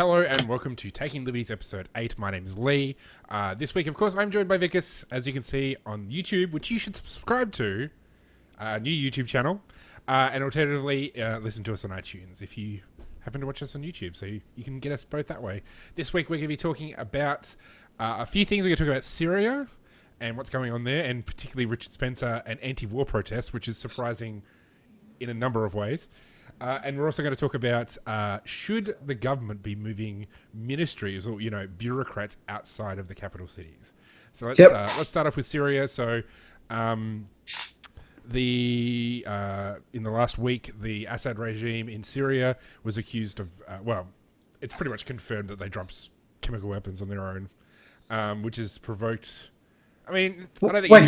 Hello and welcome to Taking Liberties episode 8. My name's Lee. This week, of course, I'm joined by Vikas, as you can see on YouTube, which you should subscribe to, a new YouTube channel, and alternatively, listen to us on iTunes if you happen to watch us on YouTube, so you can get us both that way. This week, we're going to be talking about a few things. We're going to talk about Syria and what's going on there, and particularly Richard Spencer and anti-war protests, which is surprising in a number of ways. And we're also going to talk about should the government be moving ministries or bureaucrats outside of the capital cities. So let's start off with Syria. So in the last week, the Assad regime in Syria was accused of it's pretty much confirmed that they dropped chemical weapons on their own, which has provoked. I mean, I don't think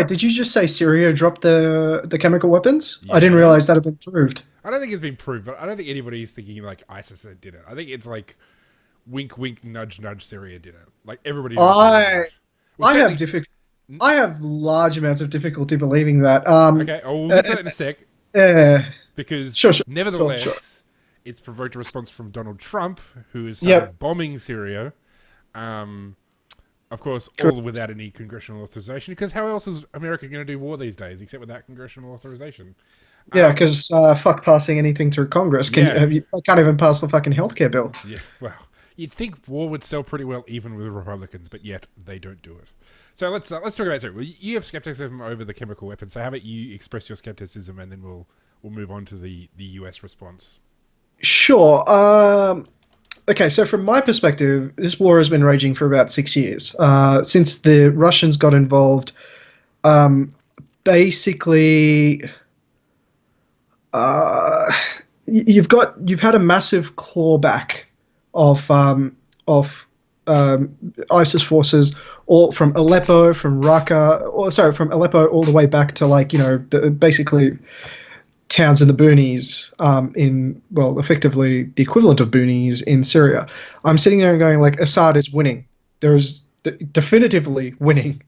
did you just say Syria dropped the chemical weapons? Yeah. I didn't realize that had been proved. I don't think it's been proved, but I don't think anybody is thinking like ISIS did it. I think it's like wink, wink, nudge, nudge. Syria did it. Like everybody. I have large amounts of difficulty believing that. Okay, we'll get to that in a sec. Because nevertheless, it's provoked a response from Donald Trump, who is bombing Syria. Of course, all without any congressional authorization, because how else is America going to do war these days, except without congressional authorization? Yeah, because fuck passing anything through Congress. They can't even pass the fucking healthcare bill. Yeah, well, you'd think war would sell pretty well even with Republicans, but yet they don't do it. So let's talk about Syria. Well, you have skepticism over the chemical weapons, so how about you express your skepticism, and then we'll move on to the US response. Sure. Okay, so from my perspective, this war has been raging for about 6 years. Since the Russians got involved, basically, you've had a massive clawback of ISIS forces, all from Aleppo, from Raqqa, from Aleppo all the way back to basically towns in the boonies, effectively the equivalent of boonies in Syria. I'm sitting there and going, like, Assad is winning. There is definitively winning,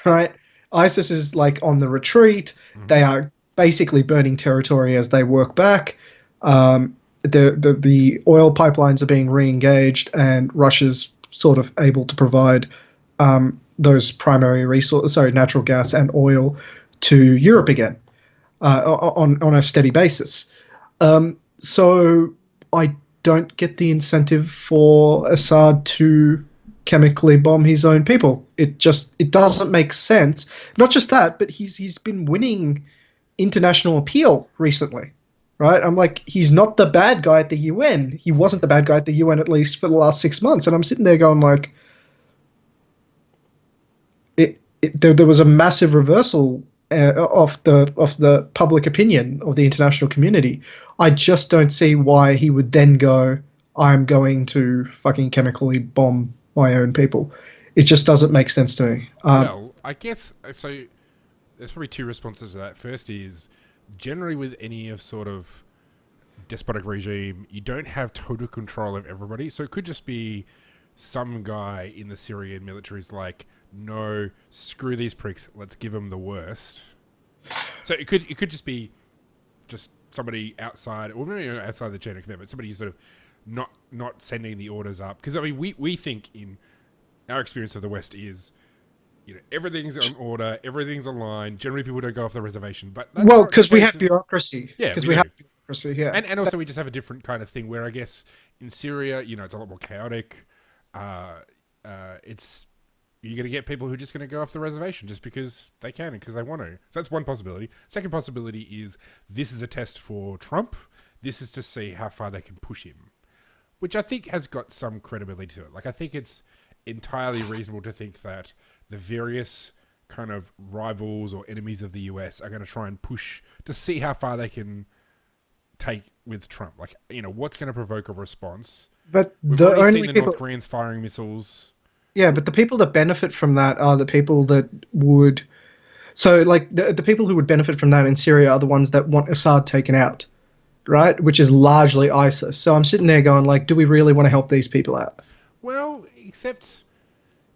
right? ISIS is like on the retreat. Mm-hmm. They are basically burning territory as they work back. The oil pipelines are being re-engaged, and Russia's sort of able to provide those primary resources, natural gas and oil, to Europe again. On a steady basis. So I don't get the incentive for Assad to chemically bomb his own people. It doesn't make sense. Not just that, but he's been winning international appeal recently, right? I'm like, he's not the bad guy at the UN. He wasn't the bad guy at the UN, at least for the last 6 months. And I'm sitting there going like, there was a massive reversal of the public opinion of the international community. I just don't see why he would then go, I'm going to fucking chemically bomb my own people. It just doesn't make sense to me. Well, I guess, so there's probably two responses to that. First is, generally with any of sort of despotic regime, you don't have total control of everybody. So it could just be some guy in the Syrian military is like, no, screw these pricks, let's give them the worst. So it could just be just somebody outside, or maybe outside the chain of command, but somebody who's sort of not sending the orders up. Because I mean, we think in our experience of the West is, everything's on order, everything's aligned. Generally, people don't go off the reservation, but because we have bureaucracy. Yeah, because we have bureaucracy. Yeah, and also we just have a different kind of thing where I guess in Syria, it's a lot more chaotic. You're going to get people who are just going to go off the reservation just because they can and because they want to. So that's one possibility. Second possibility is this is a test for Trump. This is to see how far they can push him, which I think has got some credibility to it. Like, I think it's entirely reasonable to think that the various kind of rivals or enemies of the US are going to try and push to see how far they can take with Trump. Like, what's going to provoke a response? But We've already seen the North Koreans firing missiles. Yeah, but the people that benefit from that are the people that would... So, like, the people who would benefit from that in Syria are the ones that want Assad taken out, right? Which is largely ISIS. So I'm sitting there going, like, do we really want to help these people out? Well, except,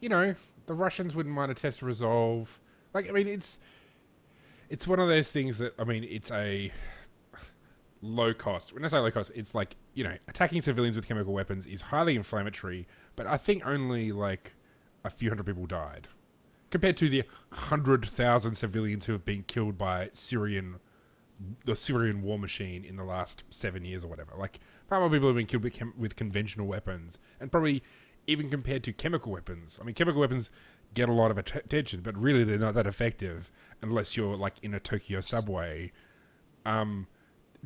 the Russians wouldn't mind a test resolve. Like, I mean, it's one of those things that, I mean, it's a low cost. When I say low cost, it's like, attacking civilians with chemical weapons is highly inflammatory, but I think only like a few hundred people died compared to the 100,000 civilians who have been killed by the Syrian war machine in the last 7 years or whatever. Like, far more people have been killed with conventional weapons, and probably even compared to chemical weapons. I mean, chemical weapons get a lot of attention, but really they're not that effective unless you're like in a Tokyo subway.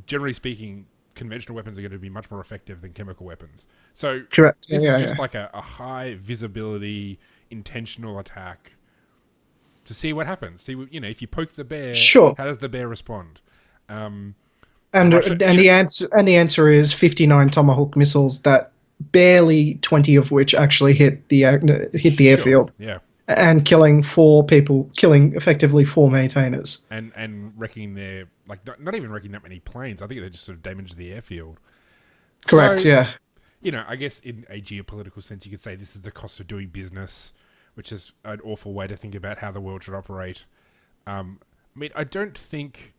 Generally speaking, conventional weapons are going to be much more effective than chemical weapons. So Correct. this is just like a high visibility, intentional attack to see what happens. See, if you poke the bear, Sure. how does the bear respond? And the answer is 59 Tomahawk missiles that barely 20 of which actually hit the airfield. Yeah. And killing effectively 4 maintainers. And wrecking their, like, not even wrecking that many planes. I think they just sort of damaged the airfield. Correct, so, yeah. I guess in a geopolitical sense, you could say this is the cost of doing business, which is an awful way to think about how the world should operate. I don't think...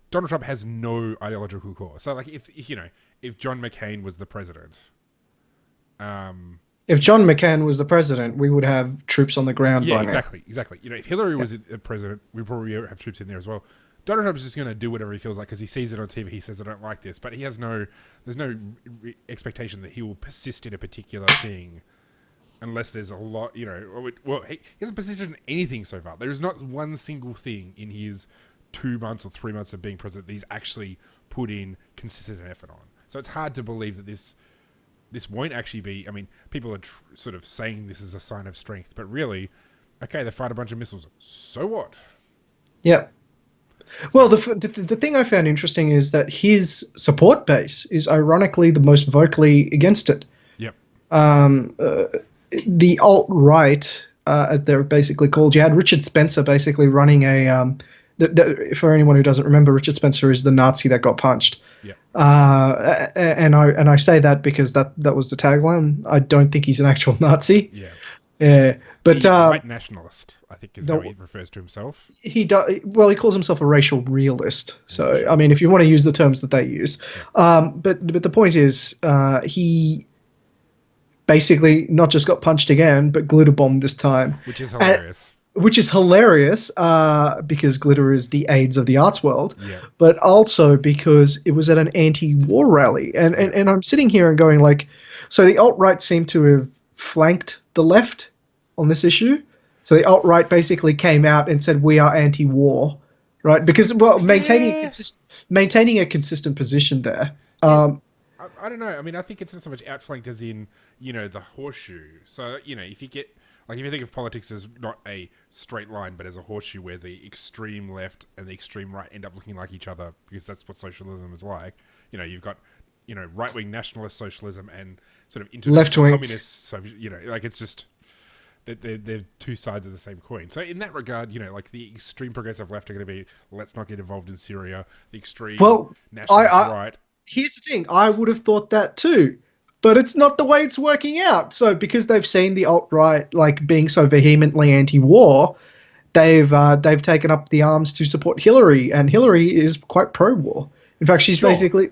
Donald Trump has no ideological core. So, like, if John McCain was the president... if John McCain was the president, we would have troops on the ground by now. Exactly. If Hillary was the president, we'd probably have troops in there as well. Donald Trump is just going to do whatever he feels like because he sees it on TV. He says, I don't like this. But there's no expectation that he will persist in a particular thing unless there's a lot, he hasn't persisted in anything so far. There is not one single thing in his 2 months or 3 months of being president that he's actually put in consistent effort on. So it's hard to believe that this won't actually be... people are sort of saying this is a sign of strength, but really, okay, they fired a bunch of missiles. So what? Yeah. Well, the thing I found interesting is that his support base is ironically the most vocally against it. Yep. The alt-right, as they're basically called, you had Richard Spencer basically running a... for anyone who doesn't remember, Richard Spencer is the Nazi that got punched. Yeah. And I say that because that was the tagline. I don't think he's an actual Nazi. Yeah. Yeah. But white nationalist, I think, is how he refers to himself. He calls himself a racial realist. So if you want to use the terms that they use, but the point is, he basically not just got punched again, but glitterbombed this time, which is hilarious. Because glitter is the AIDS of the arts world, yeah. But also because it was at an anti-war rally. And I'm sitting here and going like, so the alt-right seem to have flanked the left on this issue. So the alt-right basically came out and said, we are anti-war, right? Because, maintaining a consistent position there. I don't know. I think it's not so much outflanked as in, the horseshoe. So, if you get... Like, if you think of politics as not a straight line, but as a horseshoe where the extreme left and the extreme right end up looking like each other, because that's what socialism is like. You've got, right-wing nationalist socialism and sort of left-wing communist, it's just, they're two sides of the same coin. So in that regard, like the extreme progressive left are going to be, let's not get involved in Syria. The extreme nationalist right. Here's the thing, I would have thought that too. But it's not the way it's working out. So because they've seen the alt-right like being so vehemently anti-war, they've taken up the arms to support Hillary, and Hillary is quite pro-war. In fact, she's basically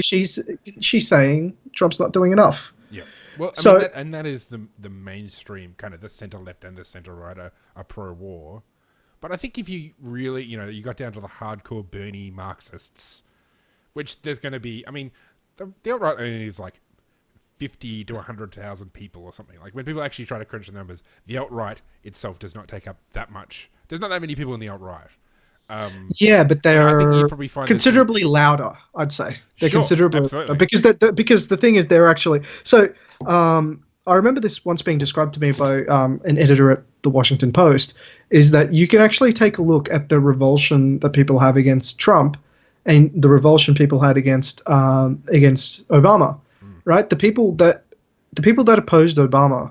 she's saying Trump's not doing enough. Yeah. Well, that is the mainstream kind of the center left and the center right are pro-war. But I think if you really, you got down to the hardcore Bernie Marxists, which there's going to be, the alt-right only is like 50 to 100,000 people or something. Like when people actually try to crunch the numbers, the alt-right itself does not take up that much. There's not that many people in the alt-right. But they're considerably louder, I'd say. They're considerably louder because the thing is they're actually... So I remember this once being described to me by an editor at the Washington Post, is that you can actually take a look at the revulsion that people have against Trump and the revulsion people had against Obama. Right, the people that opposed Obama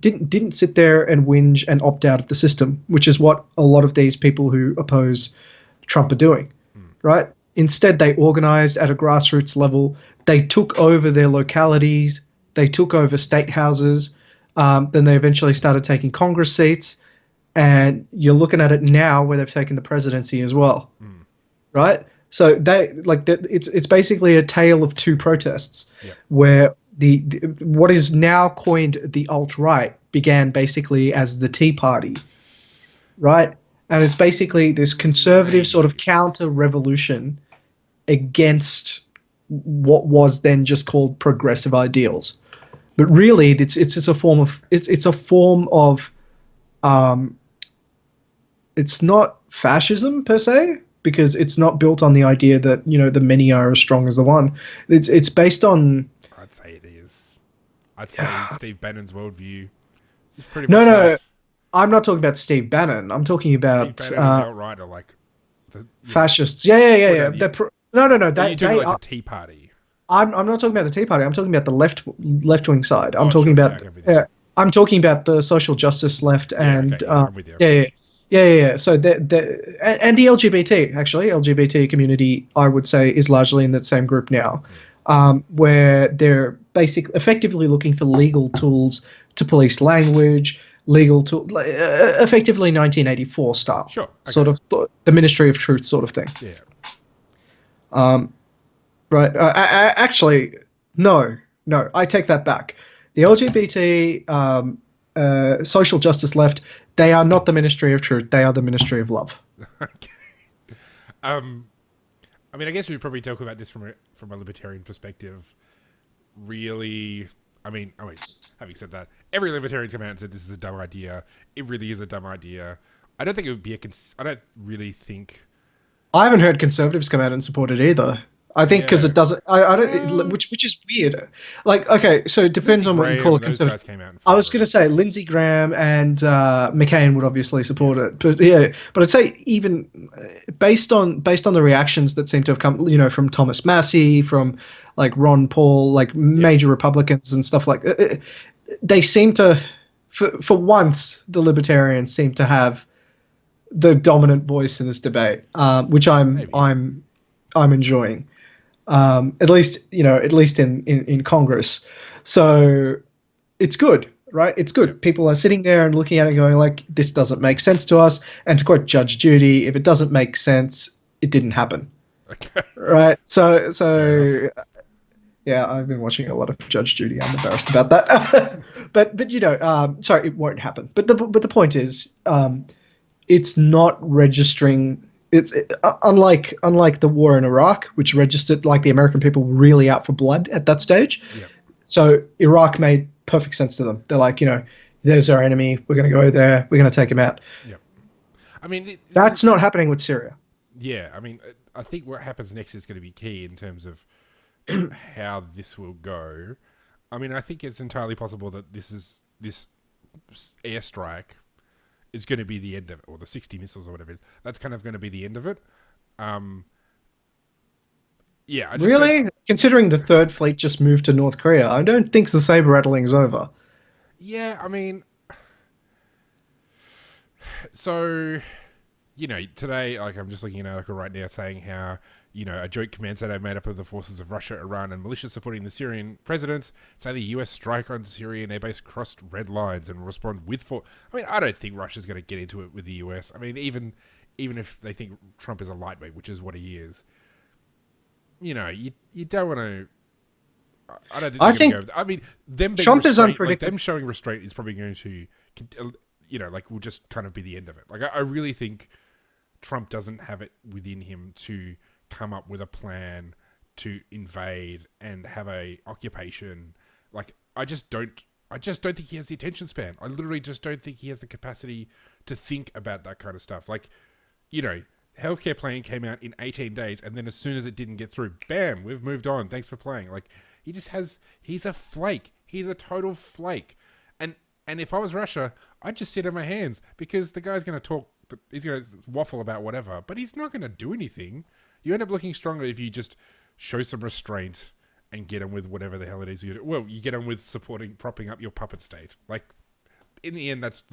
didn't sit there and whinge and opt out of the system, which is what a lot of these people who oppose Trump are doing. Right, instead they organized at a grassroots level. They took over their localities. They took over state houses. Then they eventually started taking Congress seats, and you're looking at it now where they've taken the presidency as well. Right. So it's basically a tale of two protests, Yeah. where the what is now coined the alt-right began basically as the Tea Party, right? And it's basically this conservative sort of Maybe. counter-revolution against what was then just called progressive ideals. But really, it's just a form of it's a form of um, it's not fascism per se, because it's not built on the idea that the many are as strong as the one. It's based on I'd say it is. I'd say Steve Bannon's worldview is pretty no, much that. no. I'm not talking about Steve Bannon. I'm talking Steve about Bannon and the alt right are like the fascists. Yeah, yeah, yeah, well, yeah. no, yeah. No, no, no. Are you talking They like are. the Tea Party? I'm not talking about the Tea Party. I'm talking about the left wing side. I'm Oh, talking sure. Yeah, about okay, with you. I'm talking about the social justice left Yeah, and okay, yeah, I'm with you. yeah, yeah, yeah, yeah, yeah. So and the LGBT community, I would say, is largely in that same group now, where they're effectively looking for legal tools to police language, effectively 1984 style, Sure. Okay. sort of the Ministry of Truth sort of thing. Yeah. Right. Actually, no, no. I take that back. The LGBT social justice left, they are not the Ministry of Truth. They are the Ministry of Love. Okay. I mean, I guess we probably talk about this from a libertarian perspective. Really, I mean, having said that, every libertarian come out and said this is a dumb idea. It really is a dumb idea. I don't think it would be I don't really think. I haven't heard conservatives come out and support it either. I think because Yeah. it doesn't. I don't. Which is weird. Like, okay, so it depends Lindsey on what you Graham call a and those conservative. guys came out in I was favour going to say Lindsey Graham and McCain would obviously support it, but yeah, but I'd say even based on the reactions that seem to have come, from Thomas Massey, from like Ron Paul, like major Republicans and stuff like, they seem to, for once, the libertarians seem to have the dominant voice in this debate, which I'm enjoying. At least in Congress. So it's good, right? It's good. Yep. People are sitting there and looking at it going like, this doesn't make sense to us. And to quote Judge Judy, if it doesn't make sense, it didn't happen. Okay. Right. So yeah, I've been watching a lot of Judge Judy. I'm embarrassed about that. but sorry, it won't happen. But the point is, it's not registering. It's unlike the war in Iraq, which registered like the American people were really out for blood at that stage. Yep. So Iraq made perfect sense to them. They're like, there's our enemy. We're going to go there. We're going to take him out. Yep. I mean, That's not happening with Syria. Yeah, I mean, I think what happens next is going to be key in terms of how this will go. I mean, I think it's entirely possible that this airstrike is going to be the end of it, or the 60 missiles or whatever it is. That's kind of going to be the end of it. Yeah, I just Really? don't- Considering the Third Fleet just moved to North Korea, I don't think the saber rattling is over. Yeah, I mean, so today, like, I'm just looking at an article right now saying how a joint command center made up of the forces of Russia, Iran, and militias supporting the Syrian president say the US strike on Syrian airbase crossed red lines and will respond with force. I mean, I don't think Russia's going to get into it with the US. I mean, even if they think Trump is a lightweight, which is what he is, you don't want to. I don't think. I think I mean, them being Trump is restrained, unpredictable. like them showing restraint is probably going to, like, will just kind of be the end of it. Like, I really think Trump doesn't have it within him to come up with a plan to invade and have a occupation. Like, I just don't think he has the attention span. I literally just don't think he has the capacity to think about that kind of stuff. Like, healthcare plan came out in 18 days, and then as soon as it didn't get through, bam, we've moved on. Thanks for playing. Like, he's a flake. He's a total flake. And if I was Russia, I'd just sit on my hands, because the guy's going to talk, he's going to waffle about whatever, but he's not going to do anything. You end up looking stronger if you just show some restraint and get on with whatever the hell it is you do. Well, you get on with propping up your puppet state. Like, in the end, that's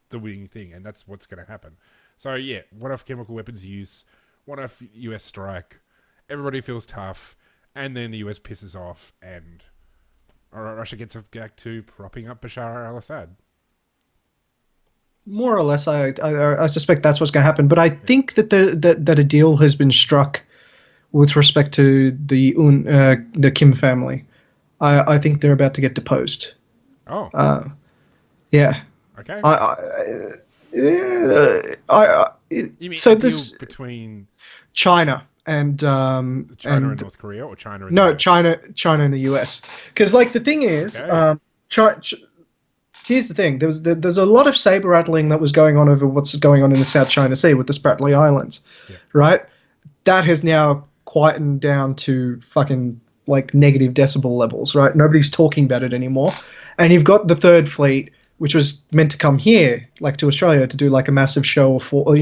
the winning thing, and that's what's going to happen. So yeah, one-off chemical weapons use, one-off US strike, everybody feels tough, and then the US pisses off, and Russia gets back to propping up Bashar al-Assad. More or less, I suspect that's what's going to happen. But I think that that a deal has been struck with respect to the Kim family. I think they're about to get deposed. Oh, Yeah. okay. You mean So a deal this between China and China and North Korea, or China and the no, US? China and the US, because like the thing is, Okay. here's the thing. There's a lot of saber rattling that was going on over what's going on in the South China Sea with the Spratly Islands, Yeah. right? That has now quietened down to fucking like negative decibel levels, right? Nobody's talking about it anymore. And you've got the Third Fleet, which was meant to come here, like to Australia, to do like a massive show for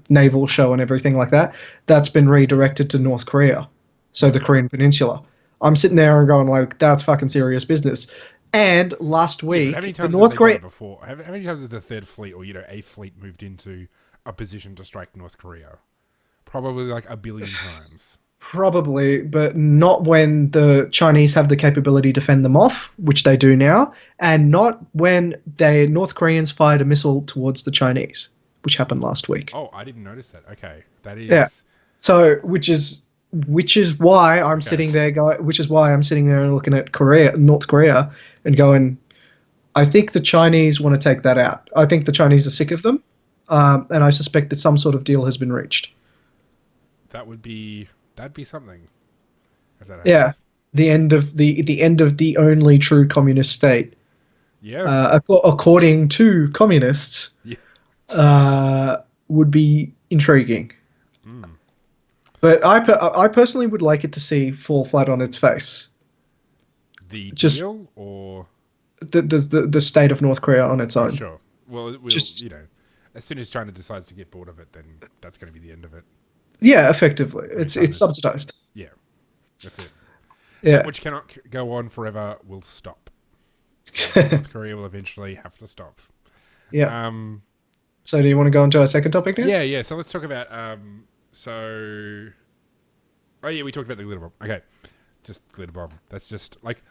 naval show and everything like that. That's been redirected to North Korea, so the Korean Peninsula. I'm sitting there and going like, that's fucking serious business. And last Yeah, but how many week, the times have North they done Korea. it before? How many times has the Third Fleet or a fleet moved into a position to strike North Korea? Probably like a billion times. Probably, but not when the Chinese have the capability to fend them off, which they do now, and not when the North Koreans fired a missile towards the Chinese, which happened last week. Oh, I didn't notice that. Okay, that Yeah. is So, which is why I'm Okay. sitting there which is why I'm sitting there and looking at North Korea, and going, I think the Chinese want to take that out. I think the Chinese are sick of them, and I suspect that some sort of deal has been reached. that'd be something. If that Yeah, happened. the end of the only true communist state. Yeah. According to communists, Yeah. would be intriguing. Mm. But I personally would like it to see fall flat on its face. The Just deal, or the state of North Korea on its oh, own. sure. Well, it will. Just As soon as China decides to get bored of it, then that's going to be the end of it. yeah, effectively, it's China's- subsidized. Yeah, that's it. Yeah, That which cannot go on forever will stop. North Korea will eventually have to stop. yeah. Um. So do you want to go on to our second topic now? Yeah. Yeah. So let's talk about. Oh yeah, we talked about the glitter bomb. Okay, just glitter bomb. That's just like,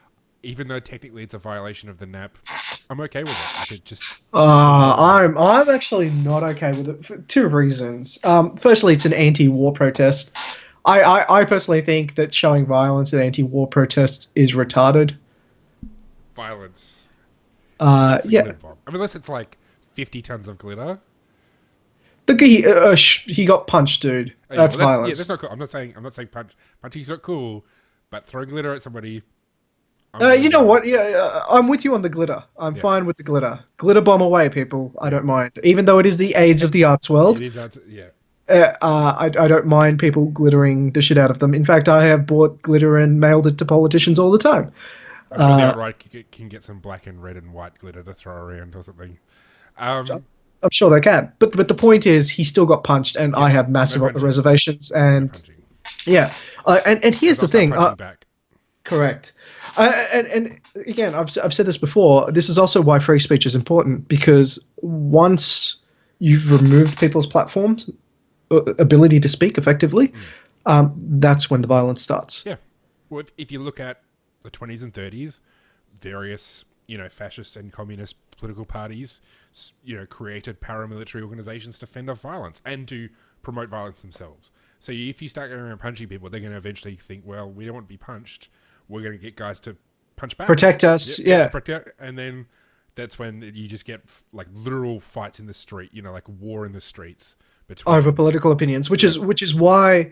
even though technically it's a violation of the NAP, I'm okay with it. Like, it just. I'm actually not okay with it for two reasons. Firstly, it's an anti-war protest. I personally think that showing violence at anti-war protests is retarded. Violence. That's the glitter bomb. I mean, unless it's like 50 tons of glitter. The guy, he got punched, dude. Oh, yeah, That's well, violence. Yeah, that's not cool. I'm not saying punching's not cool, but throwing glitter at somebody. You know what? Yeah, I'm with you on the glitter. I'm fine with the glitter. Glitter bomb away, people. I don't mind. Even though it is the AIDS of the arts world, It is. Yeah. I don't mind people glittering the shit out of them. In fact, I have bought glitter and mailed it to politicians all the time. I'm sure the outright can get some black and red and white glitter to throw around or something. I'm sure they can. But the point is, he still got punched, and I have massive reservations. And yeah, and here's the thing. Back. Correct. And again, I've said this before. This is also why free speech is important, because once you've removed people's platforms, ability to speak effectively, that's when the violence starts. Yeah. Well, if you look at the 20s and 30s, various fascist and communist political parties, created paramilitary organizations to fend off violence and to promote violence themselves. So if you start going around punching people, they're going to eventually think, well, we don't want to be punched. We're going to get guys to punch back. Protect us, yeah. Protect, and then that's when you just get like literal fights in the street, like war in the streets. Over political opinions, which is why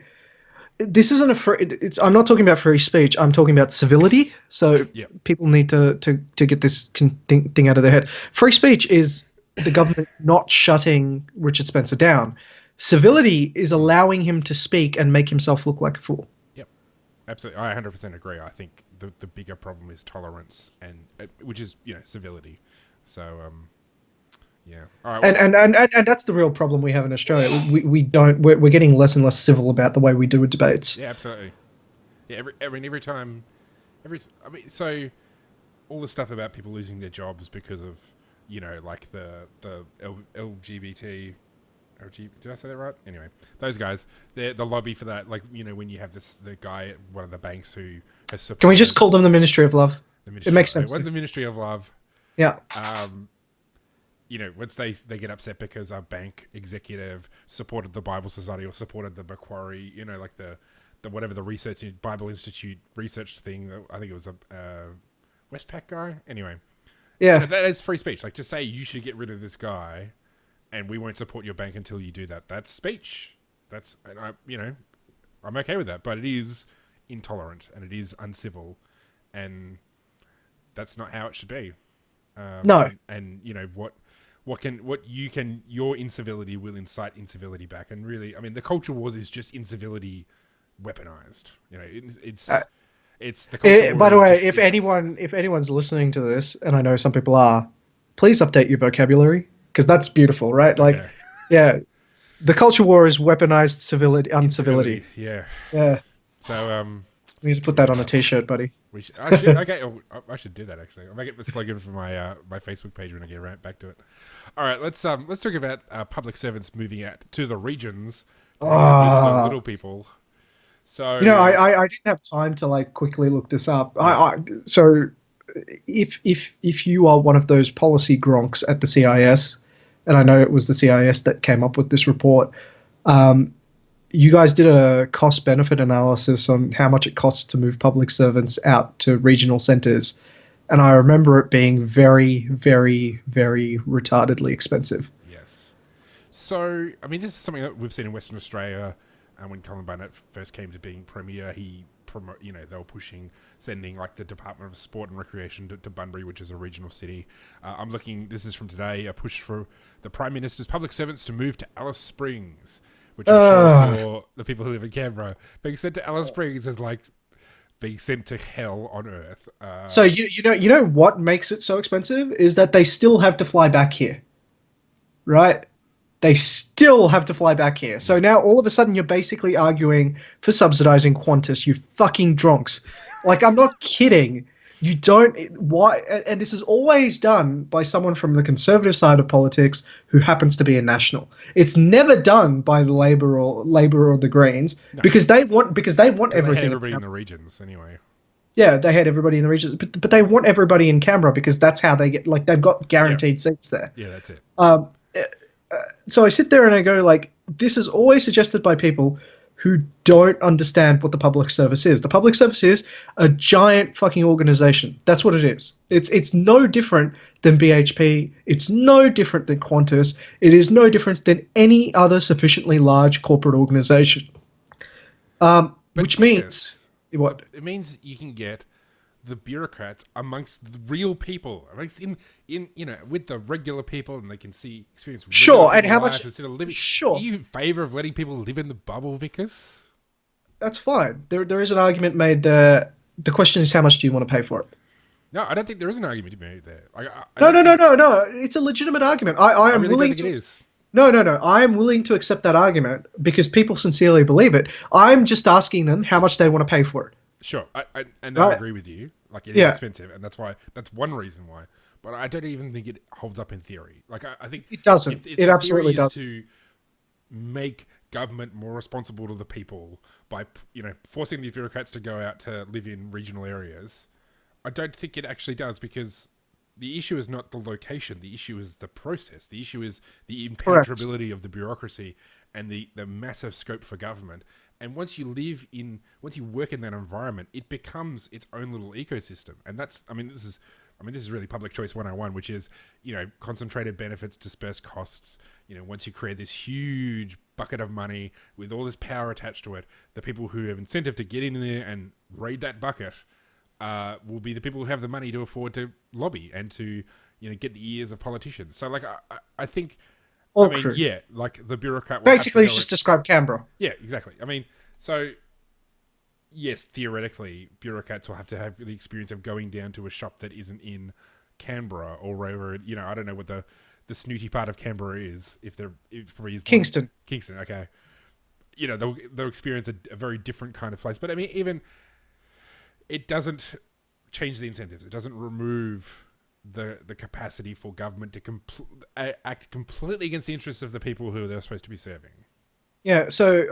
this isn't I'm not talking about free speech. I'm talking about civility. So people need to get this thing out of their head. Free speech is the government not shutting Richard Spencer down. Civility is allowing him to speak and make himself look like a fool. Yep, absolutely. I 100% agree. I think the bigger problem is tolerance, and which is civility. So yeah. All right. And that's the real problem we have in Australia. We're getting less and less civil about the way we do debates. Yeah, absolutely. Yeah, so all the stuff about people losing their jobs because of like the LGBT. Did I say that right? Anyway, those guys, the lobby for that, like when you have the guy at one of the banks who has supported. Can we just call them the Ministry of Love? It makes sense. The Ministry of Love. Yeah. once they get upset because a bank executive supported the Bible Society or supported the Macquarie, like the whatever the research Bible Institute research thing. I think it was a Westpac guy. Anyway, Yeah. that is free speech. Like, to say you should get rid of this guy, and we won't support your bank until you do that. That's speech. And I'm okay with that. But it is intolerant and it is uncivil, and that's not how it should be. No. And your incivility will incite incivility back. And really, I mean, the culture wars is just incivility weaponized. It's the culture war. By the way, just, if anyone's listening to this, and I know some people are, please update your vocabulary, because that's beautiful, right? Like, okay. yeah, the culture war is weaponized uncivility. Yeah. Yeah. So we need to put that on a T-shirt, buddy. I should okay. I should do that actually. I'll make it the slogan for my my Facebook page when I get around back to it. All right, let's talk about public servants moving out to the regions to hang out with the little people. So I didn't have time to like quickly look this up. So if you are one of those policy gronks at the CIS, and I know it was the CIS that came up with this report, you guys did a cost-benefit analysis on how much it costs to move public servants out to regional centres, and I remember it being very, very, very retardedly expensive. Yes. So, I mean, this is something that we've seen in Western Australia. When Colin Barnett first came to being Premier, they were sending like the Department of Sport and Recreation to Bunbury, which is a regional city. This is from today, a push for the Prime Minister's public servants to move to Alice Springs, which I'm sure for the people who live in Canberra, being sent to Alice Springs is like being sent to hell on earth. So you know what makes it so expensive is that they still have to fly back here, right? They still have to fly back here. So now all of a sudden you're basically arguing for subsidizing Qantas, you fucking drunks. Like, I'm not kidding. You don't. Why? And this is always done by someone from the conservative side of politics who happens to be a national. It's never done by the Labor or the Greens, because they want everything. They had everybody in the regions anyway. Yeah, they had everybody in the regions, but they want everybody in Canberra because that's how they get. Like, they've got guaranteed seats there. Yeah, that's it. So I sit there and I go, like, this is always suggested by people who don't understand what the public service is. The public service is a giant fucking organization. That's what it is. It's no different than BHP. It's no different than Qantas. It is no different than any other sufficiently large corporate organization. Which means what? It means you can get the bureaucrats amongst the real people, with the regular people, and they can experience. Sure, and how much? Sure. Are you in favour of letting people live in the bubble, Vikas? That's fine. There is an argument made there. The question is, how much do you want to pay for it? No, I don't think there is an argument to be made there. No. It's a legitimate argument. I am willing to. It is. No. I am willing to accept that argument because people sincerely believe it. I'm just asking them how much they want to pay for it. Sure, I agree with you. Like, it is expensive, and that's one reason why. But I don't even think it holds up in theory. Like, I think it doesn't. It absolutely does. To make government more responsible to the people by forcing the bureaucrats to go out to live in regional areas. I don't think it actually does, because the issue is not the location. The issue is the process. The issue is the impenetrability of the bureaucracy and the massive scope for government. And once you work in that environment, it becomes its own little ecosystem. And this is really public choice 101, which is, concentrated benefits, dispersed costs. Once you create this huge bucket of money with all this power attached to it, the people who have incentive to get in there and raid that bucket will be the people who have the money to afford to lobby and to, get the ears of politicians. So, like, I think... True. Yeah, like the bureaucrat... Basically, you just described Canberra. Yeah, exactly. I mean, so, yes, theoretically, bureaucrats will have to have the experience of going down to a shop that isn't in Canberra or wherever, I don't know what the snooty part of Canberra is. If probably is Kingston. Kingston, okay. They'll experience a very different kind of place. But, I mean, even... It doesn't change the incentives. It doesn't remove... the capacity for government to act completely against the interests of the people who they're supposed to be serving. Yeah, so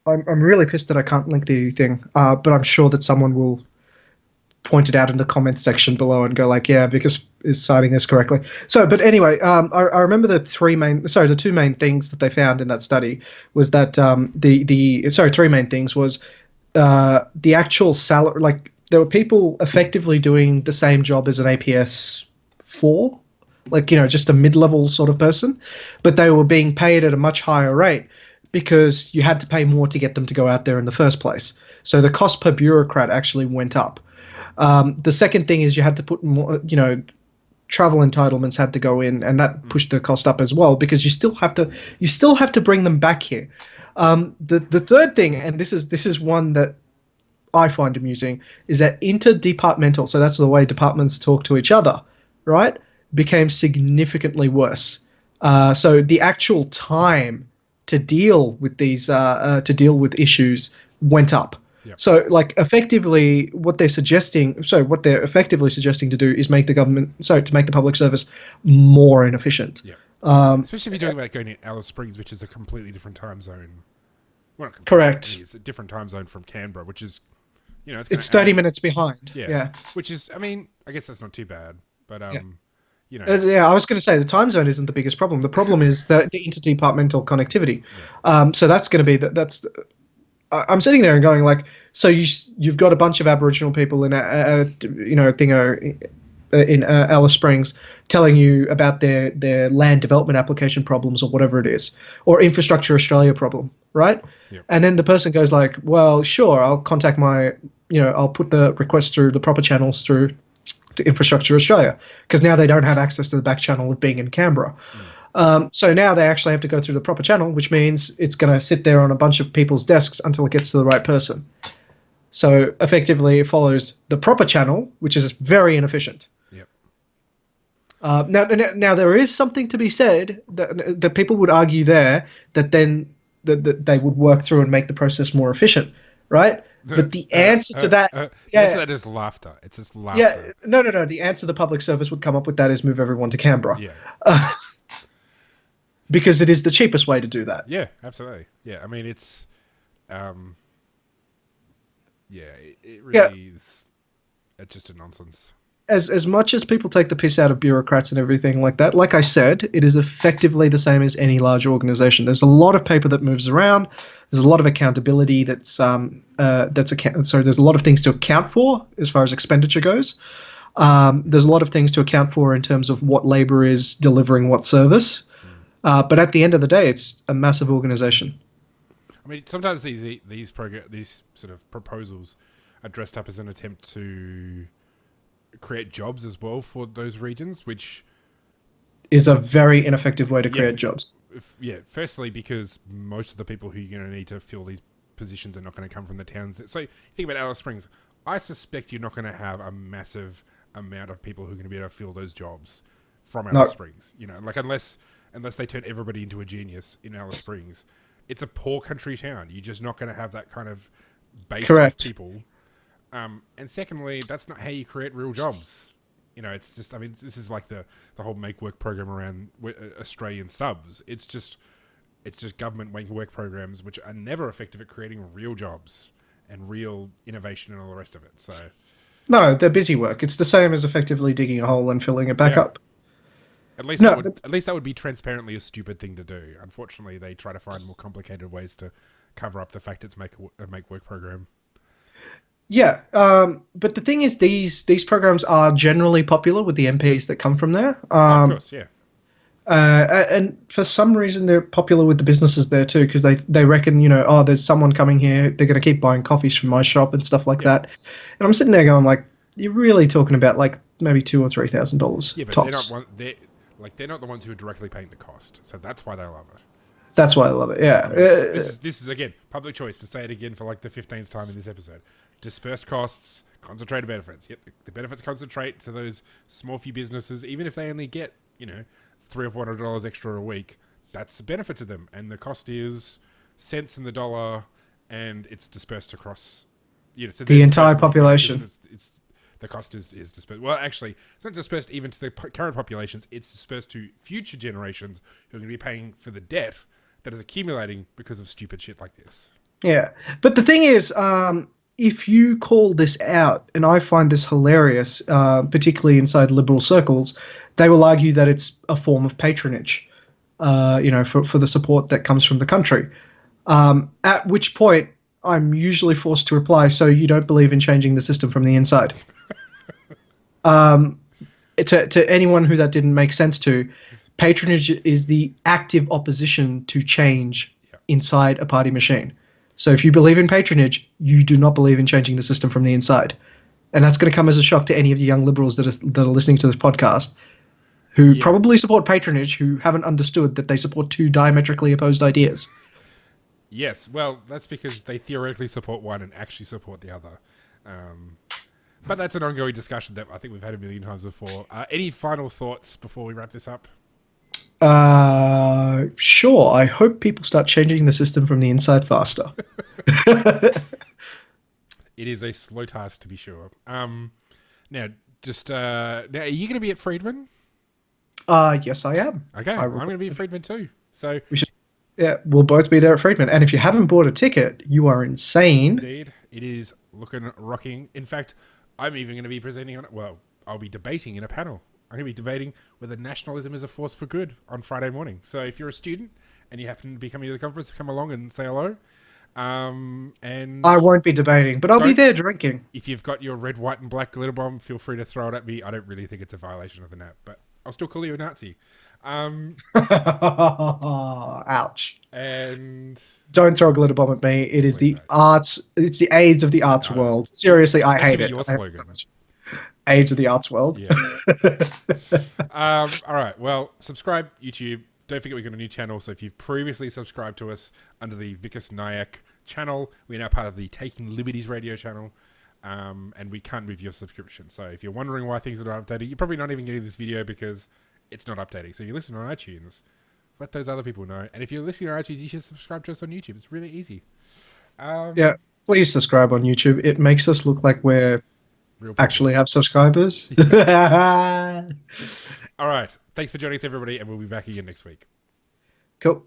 I'm really pissed that I can't link the thing, but I'm sure that someone will point it out in the comments section below and go like, yeah, Vikas is citing this correctly. So, but anyway, I remember the two main things that they found in that study was that three main things was the actual salary, like there were people effectively doing the same job as an APS 4, like, just a mid-level sort of person, but they were being paid at a much higher rate because you had to pay more to get them to go out there in the first place. So the cost per bureaucrat actually went up. The second thing is you had to put more, travel entitlements had to go in, and that pushed the cost up as well because you still have to bring them back here. The third thing, and this is one that I find amusing, is that interdepartmental, so that's the way departments talk to each other, right, became significantly worse. So the actual time to deal with these issues went up. Yep. So, like, effectively, what they're effectively suggesting to do is make the public service more inefficient. Yeah. Especially if you're talking about going to Alice Springs, which is a completely different time zone. Well, not correct. It's a different time zone from Canberra, which is, it's 30 minutes behind. Yeah. Which is, I mean, I guess that's not too bad, but I was going to say the time zone isn't the biggest problem. The problem is the interdepartmental connectivity. Yeah. So that's going to be I'm sitting there and going like, so you've got a bunch of Aboriginal people in in Alice Springs telling you about their land development application problems or whatever it is, or Infrastructure Australia problem, right? Yep. And then the person goes like, well, sure, I'll contact I'll put the request through the proper channels through to Infrastructure Australia, because now they don't have access to the back channel of being in Canberra. So now they actually have to go through the proper channel, which means it's going to sit there on a bunch of people's desks until it gets to the right person. So effectively, it follows the proper channel, which is very inefficient. Yep. Now there is something to be said that people would argue there that then that they would work through and make the process more efficient, right? But the answer to that, that is laughter. It's just laughter. Yeah, no. The answer the public service would come up with that is move everyone to Canberra. Yeah. Because it is the cheapest way to do that. Yeah, absolutely. Yeah, I mean, it's, it really is just a nonsense. As much as people take the piss out of bureaucrats and everything like that, like I said, it is effectively the same as any large organization. There's a lot of paper that moves around. There's a lot of accountability there's a lot of things to account for as far as expenditure goes. There's a lot of things to account for in terms of what labor is delivering what service. But at the end of the day, it's a massive organization. I mean, sometimes these sort of proposals are dressed up as an attempt to create jobs as well for those regions, which is a very ineffective way to create jobs. Firstly, because most of the people who you're going to need to fill these positions are not going to come from the towns. So think about Alice Springs. I suspect you're not going to have a massive amount of people who are going to be able to fill those jobs from Alice Springs. Like unless they turn everybody into a genius in Alice Springs. It's a poor country town. You're just not going to have that kind of base of people. And secondly, that's not how you create real jobs. It's just, I mean, this is like the whole make work program around Australian subs. It's just government make work programs which are never effective at creating real jobs and real innovation and all the rest of it. So no, they're busy work. It's the same as effectively digging a hole and filling it back up. At least that would be transparently a stupid thing to do. Unfortunately, they try to find more complicated ways to cover up the fact it's a make work program. Yeah, but the thing is, these programs are generally popular with the MPs that come from there. Of course, yeah. And for some reason, they're popular with the businesses there too, because they reckon, there's someone coming here, they're going to keep buying coffees from my shop and stuff like that. And I'm sitting there going, like, you're really talking about like maybe $2,000 or $3,000. Yeah, but tops. they're not the ones who are directly paying the cost, so that's why they love it. That's why I love it. Yeah. I mean, this is again public choice, to say it again for like the 15th time in this episode. Dispersed costs, concentrated benefits. Yep, the benefits concentrate to those small few businesses, even if they only get $300 or $400 extra a week. That's a benefit to them, and the cost is cents in the dollar, and it's dispersed across to the entire population. The cost is dispersed. Well, actually, it's not dispersed even to the current populations. It's dispersed to future generations who are going to be paying for the debt that is accumulating because of stupid shit like this. Yeah, but the thing is, if you call this out, and I find this hilarious, particularly inside liberal circles, they will argue that it's a form of patronage, for the support that comes from the country. At which point, I'm usually forced to reply, so you don't believe in changing the system from the inside. To anyone who that didn't make sense to, patronage is the active opposition to change inside a party machine. So if you believe in patronage, you do not believe in changing the system from the inside. And that's going to come as a shock to any of the young liberals that are listening to this podcast, who probably support patronage, who haven't understood that they support two diametrically opposed ideas. Yes, well, that's because they theoretically support one and actually support the other. But that's an ongoing discussion that I think we've had a million times before. Any final thoughts before we wrap this up? Sure. I hope people start changing the system from the inside faster. It is a slow task, to be sure. Now, are you going to be at Friedman? Yes, I am. Okay, I'm going to be at Friedman too. So we'll both be there at Friedman. And if you haven't bought a ticket, you are insane. Indeed, it is looking rocking. In fact, I'm even going to be presenting on it. Well, I'll be debating in a panel. I'm going to be debating whether nationalism is a force for good on Friday morning. So if you're a student and you happen to be coming to the conference, come along and say hello. And I won't be debating, but I'll be there drinking. If you've got your red, white, and black glitter bomb, feel free to throw it at me. I don't really think it's a violation of the NAP, but I'll still call you a Nazi. Ouch. And don't throw a glitter bomb at me. It is the arts. It's the AIDS of the arts world. Seriously, I hate it. Your slogan. AIDS of the arts world. Yeah. All right. Well, subscribe YouTube. Don't forget we've got a new channel. So if you've previously subscribed to us under the Vikas Nayak channel, we're now part of the Taking Liberties radio channel. And we can't move your subscription. So if you're wondering why things are not updated, you're probably not even getting this video because it's not updating. So if you listen on iTunes, let those other people know. And if you're listening on iTunes, you should subscribe to us on YouTube. It's really easy. Please subscribe on YouTube. It makes us look like we're actually have subscribers. All right. Thanks for joining us, everybody, and we'll be back again next week. Cool.